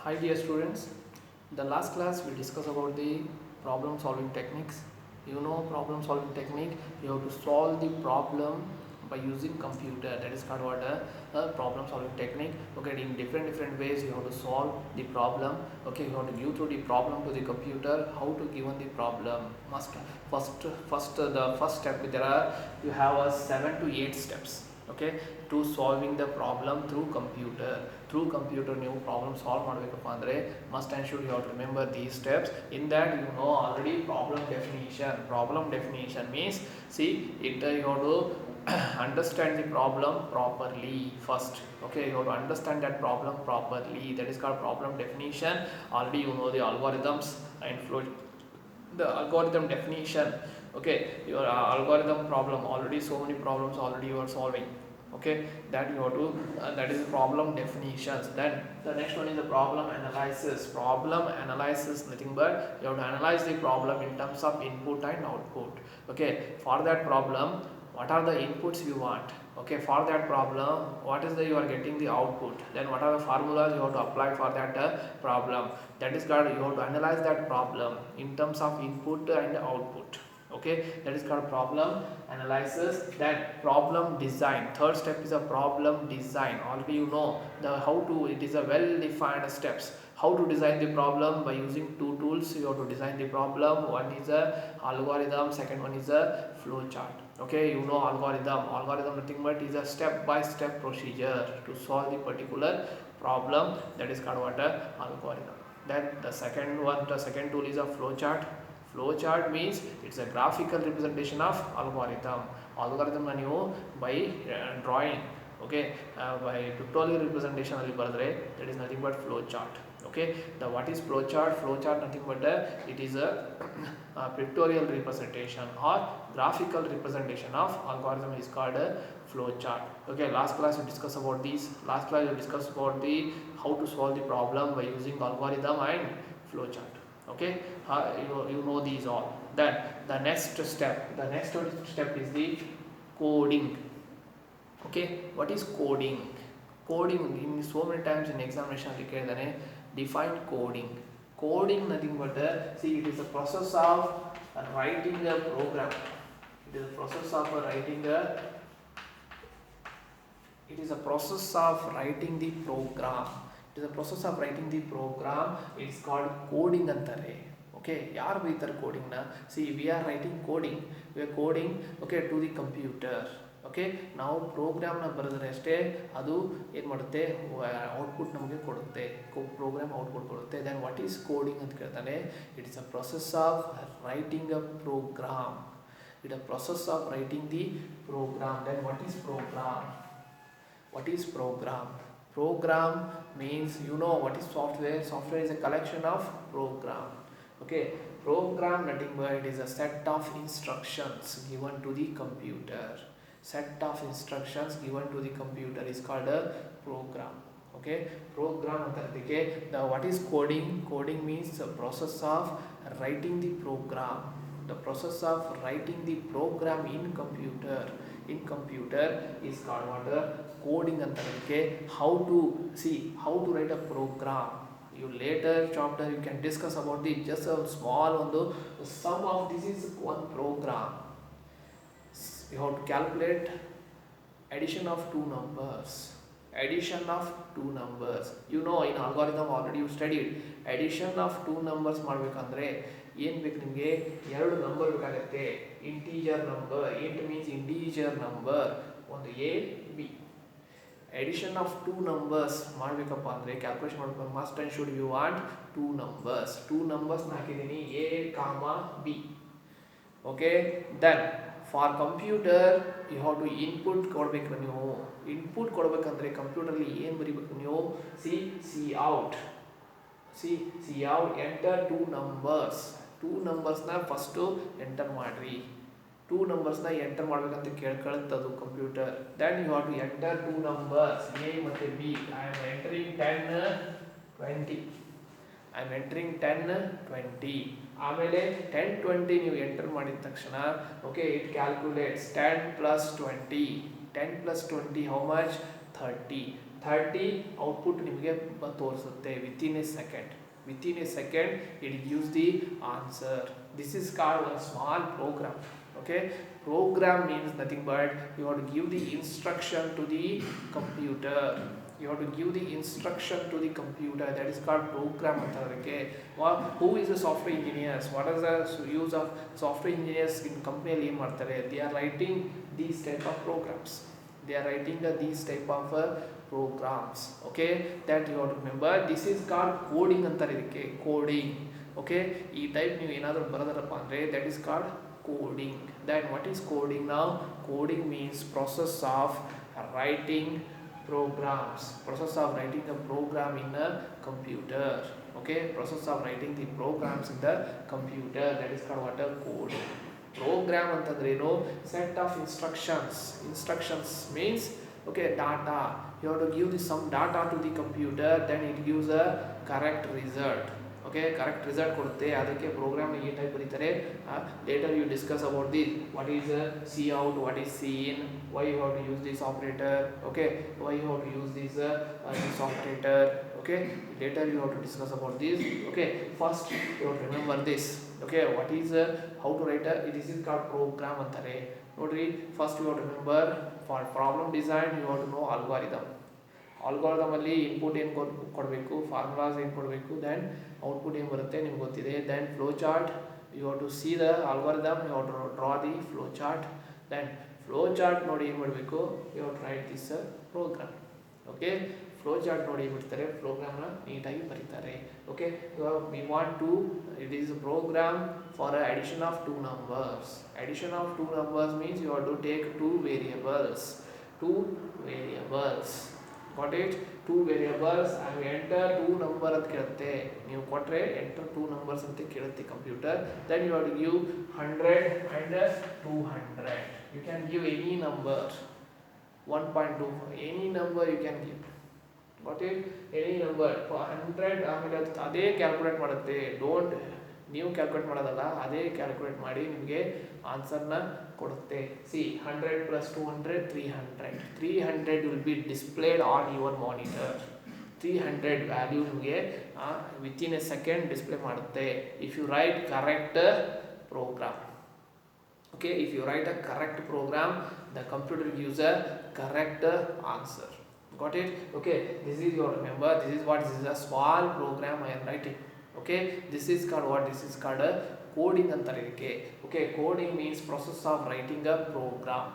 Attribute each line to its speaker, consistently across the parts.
Speaker 1: Hi dear students, the last class we discussed about the problem solving techniques. You know problem solving technique, you have to solve the problem by using computer. That is called what a problem solving technique. Okay, in different ways you have to solve the problem. Okay, you have to give through the problem to the computer. How to given the problem? Must first the first step there are you have a 7 to 8 steps. Okay, to solving the problem through computer ನೀವು problem solve ಮಾಡಬೇಕಪ್ಪ ಅಂದರೆ must and should you have to remember these steps in that you know already problem definition means see it you have to understand the problem properly first. Okay, you have to understand that problem properly. That is called problem definition. Already you know the algorithms and flow, the algorithm definition. Okay, your algorithm problem, already so many problems already you are solving. Okay, that you have to that is problem definitions. Then the next one is the problem analysis. Nothing but you have to analyze the problem in terms of input and output. Okay, for that problem what are the inputs you want. Okay, for that problem what is the you are getting the output, then what are the formulas you have to apply for that problem. That is called you have to analyze that problem in terms of input and output. Okay, that is called problem analysis. Then problem design, third step is a problem design. Already you know the how to, it is a well defined steps how to design the problem by using two tools. You have to design the problem. One is a algorithm, second one is a flow chart. Okay, you know algorithm nothing but is a step by step procedure to solve the particular problem. That is called what a algorithm. Then the second tool is a flow chart. Flow chart means it's a graphical representation of algorithm ನೀವು by drawing. Okay, by pictorial representation ಅಲ್ಲಿ ಬರೆದ್ರೆ that is nothing but flow chart. Okay, the what is flow chart nothing but it is a pictorial representation or graphical representation of algorithm is called a flow chart. Okay, last class we discussed about the how to solve the problem by using algorithm and flow chart. Okay, you know these all. Then the next step is the coding. Okay, what is coding in so many times in examination ಅಲ್ಲಿ ಕೇಳಿದಾನೆ define coding nothing but see it is a process of writing a program. It is a process of writing the program. It is a process of writing the program. It's called coding ಅಂತಾರೆ. Okay, ಯಾರು ಬೈತಾರೆ coding ನ? See, we are coding okay to the computer. Okay, ನಾವು ಪ್ರೋಗ್ರಾಮ್ನ ಬರೆದ್ರೆ ಅಷ್ಟೇ ಅದು ಏನು ಮಾಡುತ್ತೆ, ಔಟ್ಪುಟ್ ನಮಗೆ ಕೊಡುತ್ತೆ, ಪ್ರೋಗ್ರಾಮ್ ಔಟ್ಪುಟ್ ಕೊಡುತ್ತೆ. ದೆನ್ ವಾಟ್ ಈಸ್ ಕೋಡಿಂಗ್ ಅಂತ ಕೇಳ್ತಾನೆ. It is a process of writing a program. Then what is program? Program means you know what is software. Software is a collection of program. Okay, program nothing but it is a set of instructions given to the computer. Is called a program. Okay, program ಅಂತದಕ್ಕೆ the what is coding means the process of writing the program. In computer is called what a coding ಅಂತದಕ್ಕೆ. how to write a program. You later chapter you can discuss about the just a small ಒಂದು sum of this is one program. You have to calculate addition of two numbers. You know in algorithm already you studied addition of two numbers ಮಾಡಬೇಕಂದ್ರೆ ಏನು ಬೇಕು ನಿಮಗೆ, ಎರಡು number ಬೇಕಾಗುತ್ತೆ. Integer number, int means integer number, ಒಂದು a b. addition of two numbers ಮಾಡಬೇಕಪ್ಪ ಅಂದರೆ calculation ಮಾಡಬೇಕು must and should you want two numbers ಹಾಕಿದ್ದೀನಿ a, b. Okay, then for computer you have to input ಕೊಡಬೇಕು. ನೀವು input ಕೊಡಬೇಕಂದ್ರೆ ಕಂಪ್ಯೂಟರಲ್ಲಿ ಏನು ಬರೀಬೇಕು ನೀವು, cout enter two ನಂಬರ್ಸ್ನ ಫಸ್ಟು ಎಂಟರ್ ಮಾಡಿರಿ. ನಂಬರ್ಸ್ನ ಎಂಟರ್ ಮಾಡಬೇಕಂತ ಕೇಳ್ಕೊಳ್ಳುತ್ತದು computer. Then you have to enter two numbers a ಮತ್ತು b. I am entering 10 20. ಆಮೇಲೆ 10 20 ನೀವು ಎಂಟರ್ ಮಾಡಿದ ತಕ್ಷಣ okay it calculates 10 plus 20 how much 30. 30 output ನಿಮಗೆ ತೋರಿಸುತ್ತೆ within a second. Within a second it gives the answer. This is called a small program. Okay, program means nothing but you have to give the instruction to the computer. You have to give the instruction to the computer. That is called program. Okay, who is a software engineers? What is the use of software engineers in company? They are writing these type of programs. They are writing these type of programs. Okay, that you have to remember. This is called coding ಅಂತಾರೆ ಇದಕ್ಕೆ, coding. Okay, ಈ type ನೀವು ಏನಾದರೂ ಬರೆದರಪ್ಪ ಅಂದರೆ that is called coding. Then what is coding now? Coding means process of writing programs. Process of writing a program in a computer. Okay, process of writing the programs in the computer. That is called what? A coding. Program ಅಂತಂದ್ರೆ ಏನು? Set of instructions. Instructions means okay, data. You have to give some data to the computer, then it gives a correct result. Okay, correct result ಕೊಡುತ್ತೆ. ಅದಕ್ಕೆ program ಈ type ಬರೀತಾರೆ. Later you discuss about the what is cout, what is cin, why you have to use this operator. Okay, why you have to use this operator. Okay, later you have to discuss about this. Okay, first you have to remember this. Okay, what is how to write this is called program ಅಂತಾರೆ ನೋಡ್ರಿ. First you have to remember for problem design you have to know algorithm. Algorithm ಅಲ್ಲಿ input ಏನು ಕೊಡಬೇಕು, formulas ಏನು ಕೊಡಬೇಕು, then output ಏನು ಬರುತ್ತೆ ನಿಮ್ಗೆ ಗೊತ್ತಿದೆ. Then flow chart, you have to see the algorithm, you have to draw the flow chart. Then flow chart ನೋಡಿ ಏನು ಮಾಡಬೇಕು, you have to write this program. Okay, flow chart ನೋಡಿ ಬಿಡ್ತಾರೆ, ಪ್ರೋಗ್ರಾಮ್ನ ನೀಟಾಗಿ ಬರೀತಾರೆ. Okay, we want to it is a program for addition of two numbers. Addition of two numbers means you have to take two variables. Got it? Two variables and enter two number ಅಂತ ಕೇಳುತ್ತೆ. ನೀವು ಕೊಟ್ಟರೆ enter two numbers ಅಂತ ಕೇಳುತ್ತೆ computer. Then you have to give 100 and 200. You can give any number, 1.2 any number you can give. Got it? Any number 100. ಆಮೇಲೆ ಅದೇ calculate ಮಾಡುತ್ತೆ. Don't ನೀವು ಕ್ಯಾಲ್ಕುಲೇಟ್ ಮಾಡೋದಲ್ಲ, ಅದೇ ಕ್ಯಾಲ್ಕುಲೇಟ್ ಮಾಡಿ ನಿಮಗೆ ಆನ್ಸರ್ನ ಕೊಡುತ್ತೆ. See 100 + 200 300. 300 will be displayed on your monitor. 300 value ನಿಮಗೆ ವಿತಿನ್ ಎ ಸೆಕೆಂಡ್ ಡಿಸ್ಪ್ಲೇ ಮಾಡುತ್ತೆ if you write correct program. Okay, if you write a correct program, the computer gives a correct answer. Got it? Okay, this is your, remember, this is a small program I am writing. Okay, this is called what? This is called a coding ಅಂತಾರೆ ಇದಕ್ಕೆ. Okay, coding means process of writing a program.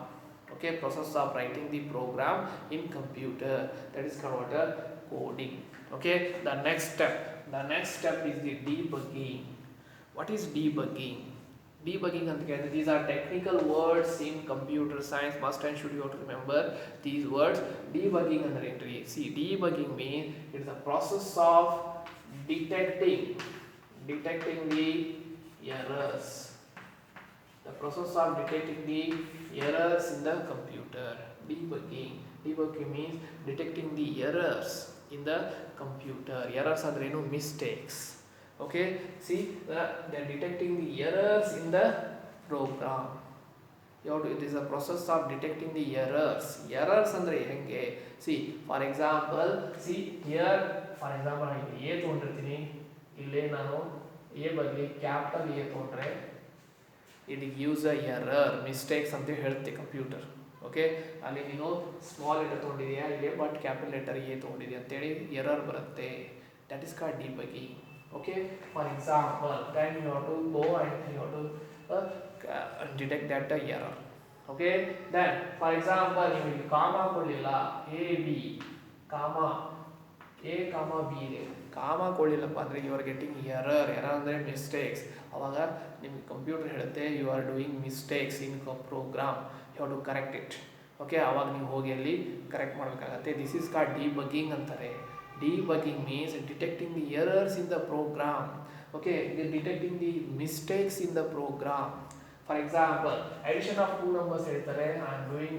Speaker 1: Okay, process of writing the program in computer. That is called what? A coding. Okay, the next step is the debugging. What is debugging? Debugging ಅಂತ ಹೇಳಿದ್ರೆ these are technical words in computer science. Must and should you have to remember these words. Debugging ಅಂದ್ರೆ ಏನ್ರಿ? See, debugging means it is the process of detecting the errors. The process of detecting the errors in the computer. Debugging means detecting the errors in the computer. Errors ಅಂದ್ರೆ ಏನು? Mistakes. Okay, see, they are detecting the errors in the program. It is a process of detecting the errors. Errors andre henge? See, for example, see here, for example, ನಾನು A ತಗೊಂಡಿರ್ತೀನಿ. ಇಲ್ಲೇ ನಾನು A ಬದಲಿ capital A ತಗೊಂಡ್ರೆ it gives a error, mistakes ಅಂತ ಹೇಳುತ್ತೆ computer. Okay, ಅಲ್ಲಿ ನೀನು small letter ತಗೊಂಡಿದೆಯಾ ಇಲ್ಲೇ, ಬಟ್ ಕ್ಯಾಪಿಟಲ್ ಲೆಟರ್ A ತಗೊಂಡಿದೆಯಾ ಅಂತೇಳಿ ಎರರ್ ಬರುತ್ತೆ. That is called debugging. Okay, for example, then you have to go and you have to detect that error. Okay, then for example, ನಿಮಗೆ comma ಕೊಡಲಿಲ್ಲ, A B comma A comma B ಇದೆ, comma ಕೊಡಲಿಲ್ಲಪ್ಪ ಅಂದರೆ you are getting error ಅಂದರೆ mistakes. ಅವಾಗ ನಿಮಗೆ computer ಹೇಳುತ್ತೆ you are doing mistakes in program, you have to correct it. Okay, ಅವಾಗ ನೀವು ಹೋಗಿ ಅಲ್ಲಿ ಕರೆಕ್ಟ್ ಮಾಡಬೇಕಾಗತ್ತೆ. ದಿಸ್ ಇಸ್ ಕಾಲ್ಡ್ ಡಿಬಗ್ಗಿಂಗ್ ಅಂತಾರೆ. Debugging means detecting the errors in the program. Okay, detecting the mistakes in the program. For example, addition of two numbers ಹೇಳ್ತಾರೆ, I am doing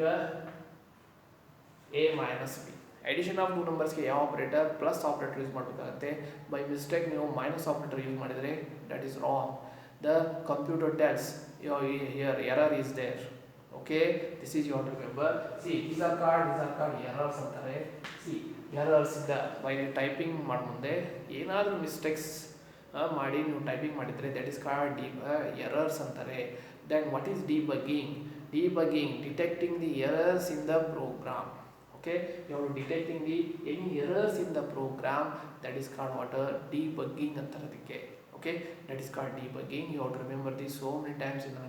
Speaker 1: a minus b. Addition of two numbers ಗೆ ಯಾವ operator? Plus operator use ಮಾಡಬೇಕಾಗುತ್ತೆ. By mistake ನೀವು minus operator use ಮಾಡಿದರೆ that is wrong. The computer tells you here error is there. Okay, this is you have to remember. See, these are called errors ಅಂತಾರೆ. See, errors ಇಂದ by typing ಮಾಡಿ ಮುಂದೆ ಏನಾದರೂ mistakes ಮಾಡಿ ನೀವು typing ಮಾಡಿದರೆ that is called errors ಅಂತಾರೆ. Then what is debugging? Debugging detecting the errors in the program. Okay, you are detecting the any errors in the program, that is called what? Debugging antaradike. Okay, that is called debugging. You have to remember this so many times in the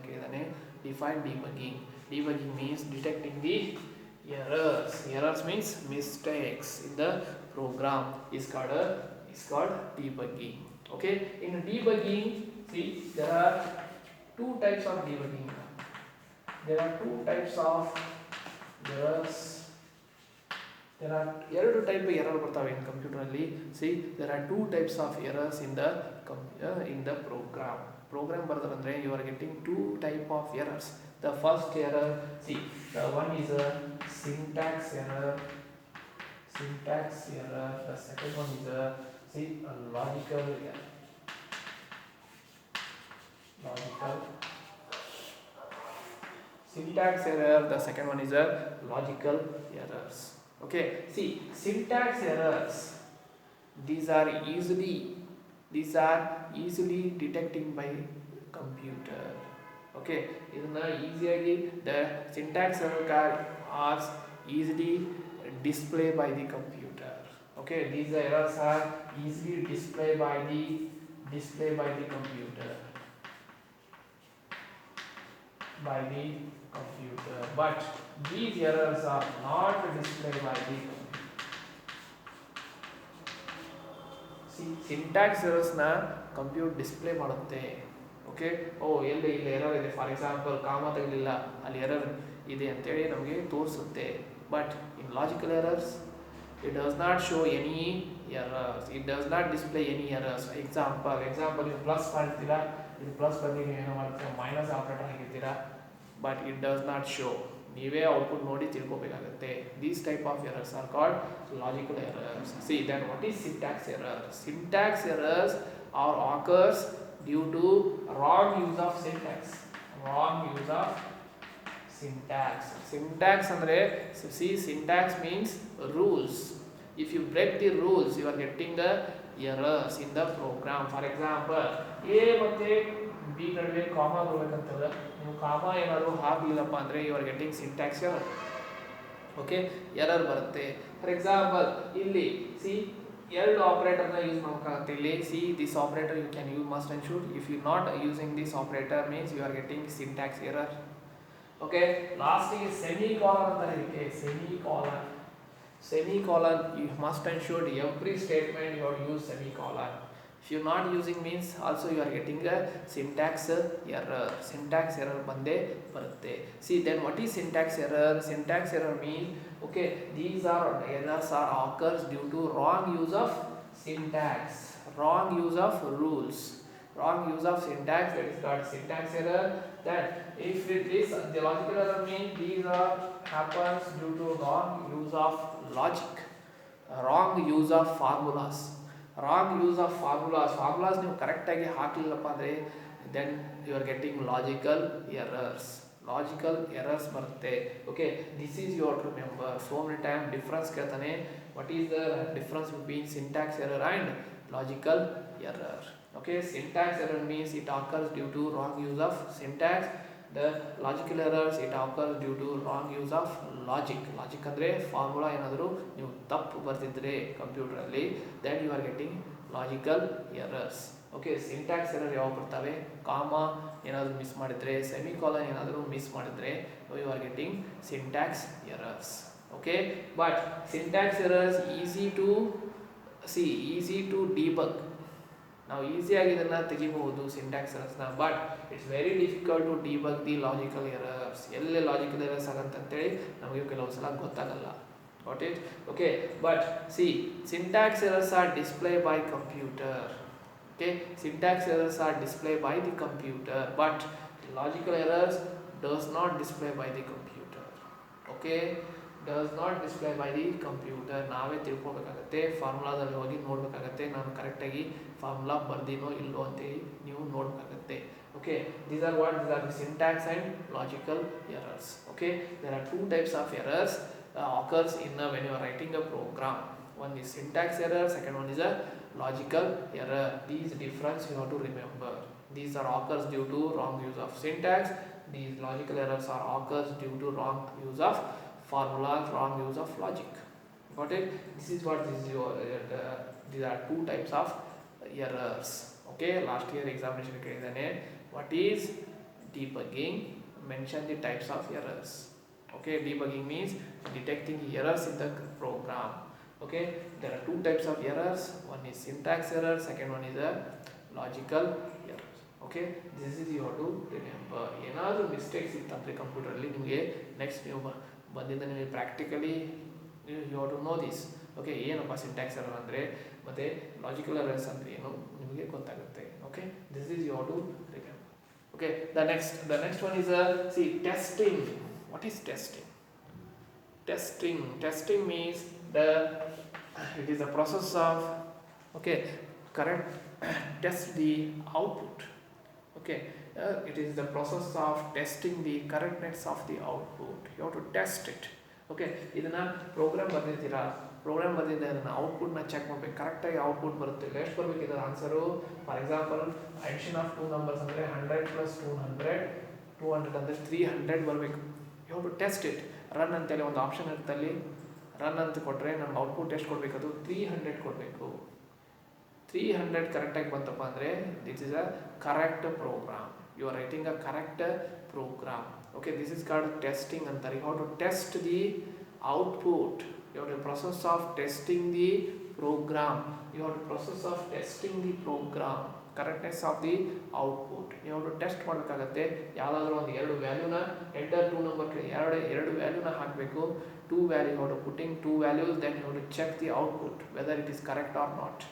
Speaker 1: define debugging. Debugging means detecting the errors. Errors means mistakes in the program is called debugging. Okay, in debugging, see, there are two types of debugging. There are two types of errors. There are ಎರಡು type error ಬರ್ತವೆ in ಕಂಪ್ಯೂಟರಲ್ಲಿ. See there are two types of errors in the program ಬರೆದ್ರೆ you are getting two type of errors. The first error, see the one is a syntax error. The second one is a logical error. Syntax error, the second one is a logical errors. Okay, see, syntax errors, these are easily detecting by computer. Okay, idna easily the syntax error are easily displayed by the computer. Okay, these errors are easily displayed by the computer. But these errors are not displayed by the computer. See, syntax errors na computer display ಮಾಡುತ್ತೆ. Okay, ಇಲ್ಲಿ error ಇದೆ, for example ಕಾಮ ತೆಗಲಿಲ್ಲ, ಅಲ್ಲಿ error ಇದೆ ಅಂತೇಳಿ ನಮಗೆ ತೋರಿಸುತ್ತೆ. But in logical errors it does not show any errors, it does not display any errors. Example ನೀವು ಪ್ಲಸ್ ಮಾಡ್ತೀರಾ, ಇದು ಪ್ಲಸ್ ಬಂದು ನೀವು ಏನೋ ಮಾಡ್ತೀರಾ ಮೈನಸ್ ಆಪರೇಟರ್ ಹಾಕಿರ್ತೀರಾ, but it does not show. ನೀವೇ ಔಟ್ಪುಟ್ ನೋಡಿ ತಿಳ್ಕೊಬೇಕಾಗುತ್ತೆ. These type of errors are called logical errors. See, then what is syntax error? Syntax errors are occurs due to wrong use of syntax. Syntax andre, see, syntax means rules. If you break the rules, you are getting the errors in the program. For example, a ಮತ್ತೆ b ನಡುವೆ comma ಬರಬೇಕಂತಲ್ಲ, ನೀವು comma ಏನಾದರೂ ಹಾಕಲಿಲ್ಲಪ್ಪ ಅಂದರೆ you are getting syntax error. Okay, error ಬರುತ್ತೆ. For example ಇಲ್ಲಿ see ಎರಡು ಆಪರೇಟರ್ನ ಯೂಸ್ ಮಾಡಬೇಕಾಗುತ್ತೆ. ಇಲ್ಲಿ see this operator you can use must and should. If you not using this operator means you are getting syntax error. Okay, ಲಾಸ್ಟಿಗೆ semicolon ಅಂತಾರೆ. ಇದಕ್ಕೆ semicolon you must and should every statement you have to use semicolon. If you are not using means also you are getting a syntax error bande barutte. See, then what is syntax error? Syntax error means, okay, these are errors are occurs due to wrong use of syntax, wrong use of rules, wrong use of syntax, that is called syntax error. That if it is the logical error means these are happens due to wrong use of logic, wrong use of formulas. Formulas ನೀವು ಕರೆಕ್ಟಾಗಿ ಹಾಕಲಿಲ್ಲಪ್ಪ ಅಂದರೆ then you are getting logical errors ಬರುತ್ತೆ. Okay, this is you to remember. So many time difference ಕೇಳ್ತಾನೆ, what is the difference between syntax error and logical error. Okay, syntax error means it occurs due to wrong use of syntax. The logical errors it occurs due to wrong use of logic ಅಂದರೆ formula ಏನಾದರೂ ನೀವು ತಪ್ಪು ಬರ್ತಿದ್ರೆ ಕಂಪ್ಯೂಟರಲ್ಲಿ, then you are getting logical errors. Okay, syntax error ಯಾವಾಗ ಬರ್ತವೆ? Comma ಏನಾದರೂ miss ಮಾಡಿದರೆ, semicolon ಏನಾದರೂ miss ಮಾಡಿದರೆ you are getting syntax errors. Okay, but syntax errors easy to debug. ನಾವು ಈಸಿಯಾಗಿ ಇದನ್ನು ತೆಗಿಬಹುದು ಸಿಂಟ್ಯಾಕ್ಸ್ ಎರರ್ಸ್ನ, but it's very difficult to debug the logical errors. ಎಲ್ಲಿ ಲಾಜಿಕಲ್ ಎರರ್ಸ್ ಆಗಂತಂತೇಳಿ ನಮಗೆ ಕೆಲವು ಸಲ ಗೊತ್ತಾಗಲ್ಲ. Got it? Okay, but see syntax errors are display by computer. Okay, syntax errors are display by the computer, but logical errors does not display by the computer. Okay, does not display by the computer. ನಾವೇ ತಿಳ್ಕೊಬೇಕಾಗತ್ತೆ, ಫಾರ್ಮುಲಾದಲ್ಲಿ ಹೋಗಿ ನೋಡಬೇಕಾಗತ್ತೆ, ನಾನು ಕರೆಕ್ಟಾಗಿ formula ಬರ್ದಿನೋ ಇಲ್ಲೋ ಅಂತೇಳಿ ನೀವು ನೋಡಬೇಕಾಗತ್ತೆ. Okay, these are the syntax and logical errors. Okay, there are two types of errors occurs in when you are writing a program. One is syntax error, second one is a logical error. These difference you have to remember. These are occurs due to wrong use of syntax. These logical errors are occurs due to wrong use of formulas, wrong use of logic. Got it? This is what this is your these are two types of errors. Okay, last year examination ಕೇಳಿದಾನೆ. What is debugging? Mention the types of errors. Okay, debugging means detecting errors in the program. Okay, there are two types of errors. One is syntax error, second one is a logical error. Okay, this is you have to remember. ಏನಾದರೂ mistakes ಇತ್ತಂದರೆ ಕಂಪ್ಯೂಟರಲ್ಲಿ ನಿಮಗೆ next ನೀವು ಬಂದಿದ್ದ ನಿಮಗೆ practically you have to know this. Okay, ಏನಪ್ಪ syntax error ಅಂದರೆ ಮತ್ತು ಲಾಜಿಕಲ್ ಎರರ್ಸ್ ಅಂದರೆ ಏನು ನಿಮಗೆ ಗೊತ್ತಾಗುತ್ತೆ. Okay, this is you have to remember. Okay, the next one is testing. What is testing? Testing means it is a process of correct test the output. Okay, it is the process of testing the correctness of the output. You have to test it. Okay, ಇದನ್ನ program ಬರೆದಿದ್ದೀರಾ, program ಬರೆದಿದ್ದೆ ಅದನ್ನು ಔಟ್ಪುಟ್ನ check ಮಾಡಬೇಕು. ಕರೆಕ್ಟಾಗಿ output ಬರುತ್ತೆ. ಎಷ್ಟು ಬರಬೇಕು ಇದರ answer? For example addition of two numbers ಅಂದರೆ 100 + 200 ಅಂದರೆ 300 ಬರಬೇಕು. You have to test it. Run ಅಂತೇಳಿ ಒಂದು ಆಪ್ಷನ್ ಇರುತ್ತಲ್ಲಿ, ರನ್ ಅಂತ ಕೊಟ್ಟರೆ ನಮ್ಗೆ ಔಟ್ಪುಟ್ ಎಷ್ಟು ಕೊಡಬೇಕು? ಅದು 300 ಕೊಡಬೇಕು. 300 ಕರೆಕ್ಟಾಗಿ ಬಂತಪ್ಪ ಅಂದರೆ this is a correct program. You are writing a correct program. Okay, this is called testing ಅಂತಾರೆ. You have to test the output. You have to process of testing the program. You have to process of testing the program, correctness of the output. ನೀವು test ಮಾಡಬೇಕಾಗತ್ತೆ. ಯಾವುದಾದ್ರೂ ಒಂದು ಎರಡು ವ್ಯಾಲ್ಯೂನ enter two number ಎರಡು ವ್ಯಾಲ್ಯೂನ ಹಾಕಬೇಕು. Two value you have to putting two values, then you have to check the output whether it is correct or not.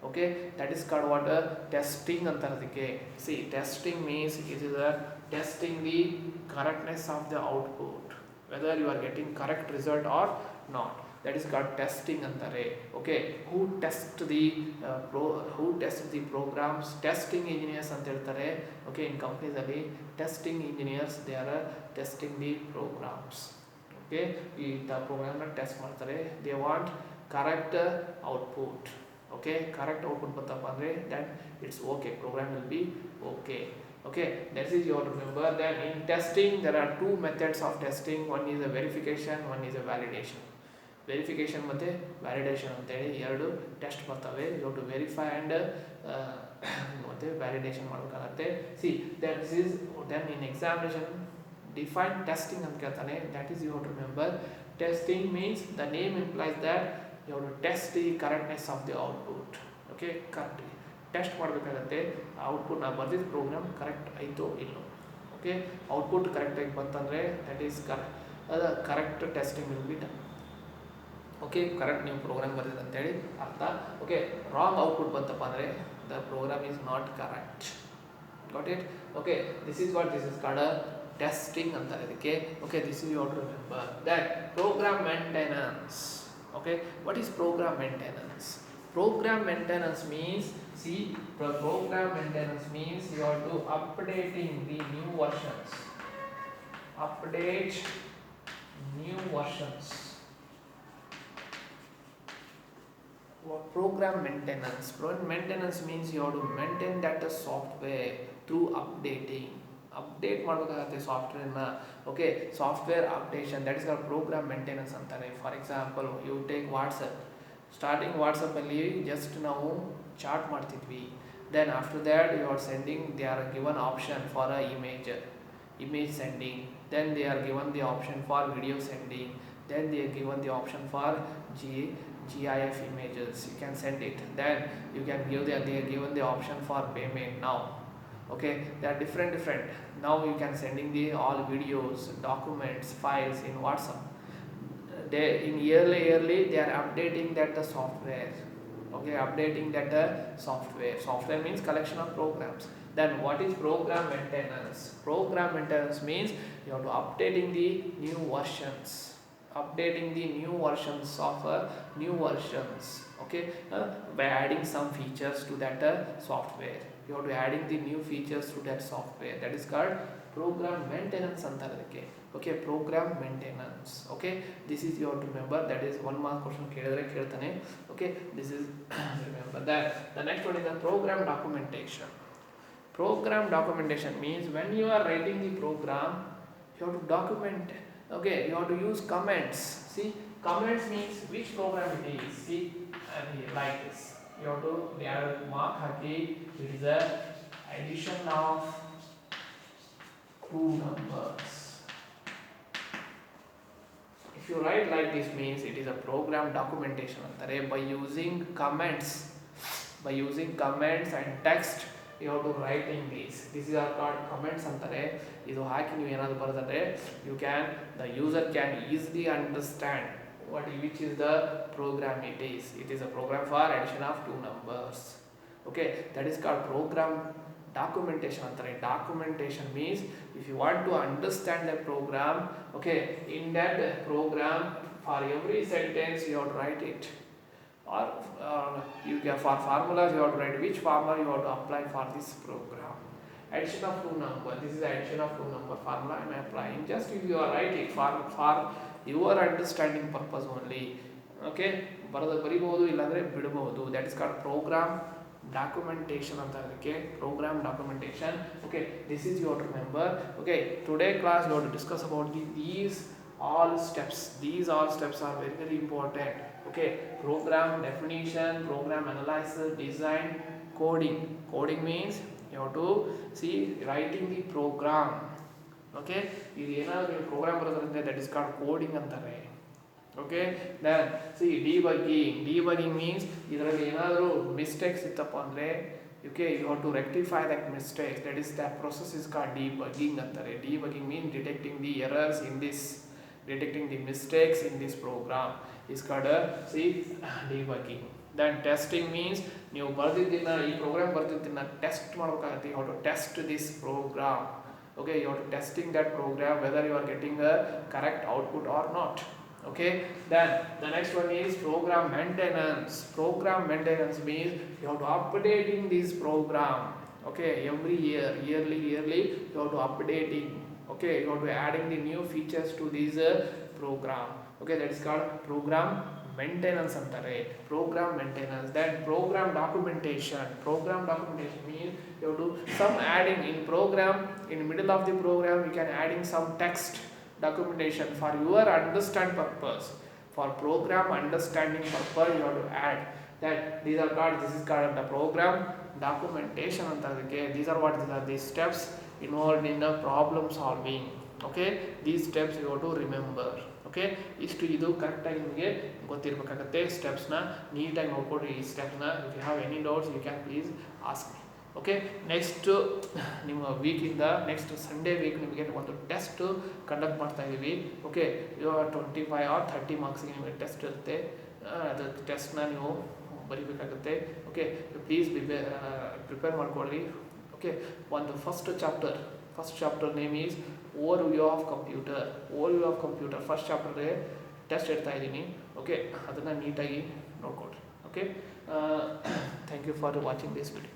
Speaker 1: Okay, that is called what testing ಅಂತಾರದಕ್ಕೆ. See, testing means it is a testing the correctness of the output, whether you are getting correct result or not. That is called testing ಅಂತಾರೆ. Okay, who test the programs? Testing engineers ಅಂತ ಹೇಳ್ತಾರೆ. Okay, in companies ಅಲ್ಲಿ testing engineers, they are testing the programs. Okay, ಈ ಪ್ರೋಗ್ರಾಮ್ನ test ಮಾಡ್ತಾರೆ. They want correct output. Okay, correct output ಬರ್ತಪ್ಪ ಅಂದರೆ that it's okay, program will be okay. Okay, that is you have to remember. Then in testing there are two methods of testing. One is a verification, one is a validation. Verification ಮತ್ತು validation ಅಂತೇಳಿ ಎರಡು test ಬರ್ತವೆ. you have to verify and ಮತ್ತು validation ಮಾಡಬೇಕಾಗತ್ತೆ. See, that is then in examination define testing ಅಂತ ಕೇಳ್ತಾನೆ. That is you have to remember. Testing means the name implies that you have to test the correctness of the output. Okay, correct test ಮಾಡಬೇಕಾಗತ್ತೆ. Output ನಾವು ಬರ್ದಿದ್ದ program correct ಆಯಿತೋ ಇಲ್ಲೋ. Okay, output ಕರೆಕ್ಟಾಗಿ ಬಂತಂದರೆ that is correct testing will be done. Okay, correct ನೀವು program ಬರ್ದಿದ್ದು ಅಂತೇಳಿ ಅರ್ಥ. Okay, wrong output ಬಂತಪ್ಪ ಅಂದರೆ the program is not correct. Got it? Okay, this is what this is called testing ಅಂತಾರೆ ಇದಕ್ಕೆ. Okay, this is you have to remember that program maintenance. Okay, what is program maintenance? Program maintenance means, program maintenance means you are to updating the new versions. Update new versions. Program maintenance. Maintenance means you have to maintain that the software through updating. Update ಮಾಡಬೇಕಾಗತ್ತೆ ಸಾಫ್ಟ್ವೇರ್ನ. Okay, software updation, that is called program maintenance ಅಂತಾರೆ. For example you take WhatsApp. Starting ವಾಟ್ಸಪ್ಪಲ್ಲಿ just ನಾವು chat ಮಾಡ್ತಿದ್ವಿ. Then after that you are sending, they are given option for a image sending. Then they are given the option for video sending. Then they are given the option for GIF images. You can send it. Then you can they are given the option for payment now. Okay, they are different. Now you can sending the all videos, documents, files in WhatsApp. They in yearly they are updating that the software. Okay, updating that the software means collection of programs. Then what is program maintenance? Program maintenance means you have to updating the new versions of new versions. Okay, by adding some features to that software. You have to adding the new features to that software. That is called program maintenance ಅಂತಾರೆ ಅದಕ್ಕೆ. Okay, program maintenance. Okay, this is you have to remember, that is 1 mark question ಕೇಳಿದ್ರೆ ಕೇಳ್ತಾನೆ. Okay, this is remember that. The next one is the program documentation. Program documentation means when you are writing the program, you have to document. Okay, you have to use comments. See, comments means which program it is. See, and here like this. You have to mark haki. It is a addition of two numbers. If you write like this means it is a program documentation. By using comments, and text, you have to writing these. These are called comments ಅಂತಾರೆ. ಇದು ಹಾಕಿ ನೀವು ಏನಾದರೂ ಬರೆದರೆ the user can easily understand which is the program it is. It is a program for addition of two numbers. Okay, that is called program documentation ಅಂತಾರೆ. Documentation means if you want to understand the program, okay, in that program for every sentence you have to write it. Or you can, for formulas you have to write which formula you have to apply for this program. Addition of two number, this is addition of two number formula I am applying. Just if you are writing for your understanding purpose only. Okay, ಬರಿಬಹುದು ಇಲ್ಲಾಂದ್ರೆ ಬಿಡಬಹುದು. That is called program documentation ಅಂತ ಅದಕ್ಕೆ, program documentation. Okay, this is you have to remember. Okay, today class you have to discuss about these all steps. These all steps are very very important. Okay, program definition, program analysis, design, coding. Coding means you have to see writing the program. Okay, ಇದು ಏನಾದರೂ ನೀವು program ಬರೋದ್ರಿಂದ that is called coding ಅಂತಾರೆ. Okay, then see debugging means ಇದರಲ್ಲಿ ಏನಾದರೂ mistakes ಇತ್ತಪ್ಪ ಅಂದರೆ okay, you have to rectify that mistakes. That is, that process is called debugging ಅಂತಾರೆ. Debugging means detecting the errors in this, detecting the mistakes in this program is called debugging. Then testing means ನೀವು ಬರೆದಿದ್ದನ್ನ ಈ program ಬರೆದಿದ್ದನ್ನ test ಮಾಡಬೇಕಾಗುತ್ತೆ. You have to test this program. Okay, you have to testing that program whether you are getting a correct output or not. Okay, then the next one is program maintenance. Program maintenance means you have to updating this program. Okay, every yearly you have to updating. Okay, you have to adding the new features to this program. Okay, that is called program maintenance ಅಂತಾರೆ. Program maintenance. Then program documentation. Program documentation means you have to some adding in program, in middle of the program you can adding some text documentation for your understand purpose. For program understanding purpose you have to add that. These are called, this is called the program documentation ಅಂತ ಅದಕ್ಕೆ. These are these steps involved in the problem solving. Okay, these steps you have to remember. Okay, ಇಷ್ಟು ಇದು ಕರೆಕ್ಟಾಗಿ ನಿಮಗೆ ಗೊತ್ತಿರಬೇಕಾಗತ್ತೆ. ಸ್ಟೆಪ್ಸ್ನ ನೀಟಾಗಿ ನೋಡ್ಕೊಡ್ರಿ ಈ ಸ್ಟೆಪ್ಸ್ನ. If you have any doubts you can please ask me. Okay, next ನಿಮ್ಮ ವೀಕಿಂದ ನೆಕ್ಸ್ಟ್ ಸಂಡೇ ವೀಕ್ ನಿಮಗೆ ಒಂದು ಟೆಸ್ಟ್ ಕಂಡಕ್ಟ್ ಮಾಡ್ತಾ ಇದ್ದೀವಿ. ಓಕೆ, 25 or 30 ಮಾರ್ಕ್ಸಿಗೆ ನಿಮಗೆ ಟೆಸ್ಟ್ ಇರುತ್ತೆ. ಅದು ಟೆಸ್ಟ್ನ ನೀವು ಬರೀಬೇಕಾಗುತ್ತೆ. ಓಕೆ, ಪ್ಲೀಸ್ ಪ್ರಿಪೇರ್ ಮಾಡ್ಕೊಳ್ಳಿ. ಓಕೆ, ಒಂದು first chapter name is overview of computer. First ಚಾಪ್ಟರ್ಗೆ ಟೆಸ್ಟ್ ಇಡ್ತಾ ಇದ್ದೀನಿ. ಓಕೆ, ಅದನ್ನು ನೀಟಾಗಿ ನೋಡ್ಕೊಳ್ರಿ. Okay, thank you for watching this video.